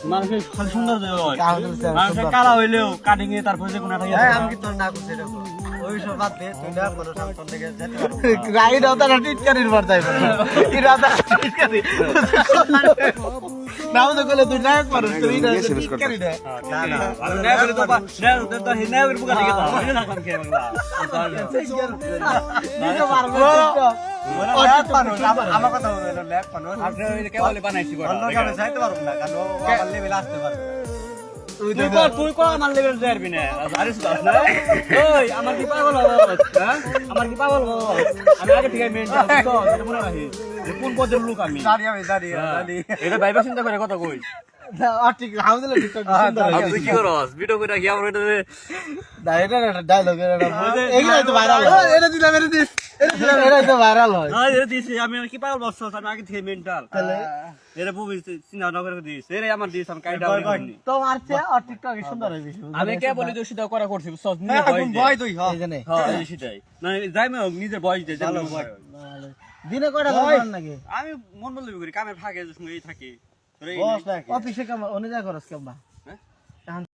মানুষের খালি সুন্দর মানুষের কালা হইলেও কাটিং এ তারপরে যে কোনো একটা আমি কি তোর না করছি এটা ওই সব বাদ দে তুই না কোনো সামতন থেকে যেতে পারবো গাইড ওটা টিটকারির বার যাইব কি রাতা টিটকারি নাও তো কইলে তুই নায়ক মানুষ তুই না টিটকারি দে না না ভালো না করে তো তো হিনা করে বুকা দিকে তো আমি না কাম কে বাংলা নিজে মারবে আমার কথা হলো ল্যাব মানুষ আপনি ওই কেবল বানাইছি বড় অন্য কারণে যাইতে পারবো না কারণ ও আমার লেভেল আসতে পারবে তুই কো আমার লেভেল যাইবি না আরে সুদাস না ওই আমার কি পাগল হস হ্যাঁ আমার কি পাগল হস আমি আগে থেকে মেইনটেইন তো এটা মনে রাখি যে কোন পদের লোক আমি দাঁড়িয়ে এটা ভাইবা চিন্তা করে কথা কই ঠিক হাউজলে টিকটক সুন্দর তুই কি করস ভিডিও করে কি আমার এটা না এটা ডায়লগ এটা এইগুলাই তো ভাইরাল হয় এটা দিলাম এটা দিস এটা তো ভাইরাল হয় না এটা দিছি আমি কি পাগল বসছ আমি আগে থেকে মেন্টাল তাহলে এটা বুবি চিন্তা না করে দিস এরে আমার দিস আমি কাইটা করিনি তো মারছে আর টিকটক সুন্দর হয় বেশি আমি কে বলি তো সেটা করা করছি সব নিজে ভয় তুই এই জন্য হ্যাঁ সেটাই না যাই মে নিজে বয়স দেয় দিনে কয়টা করেন নাকি আমি মন বলবি করি কামের ফাঁকে এই থাকি বস নাকি অফিসে কাম অনেক জায়গা করস কেমবা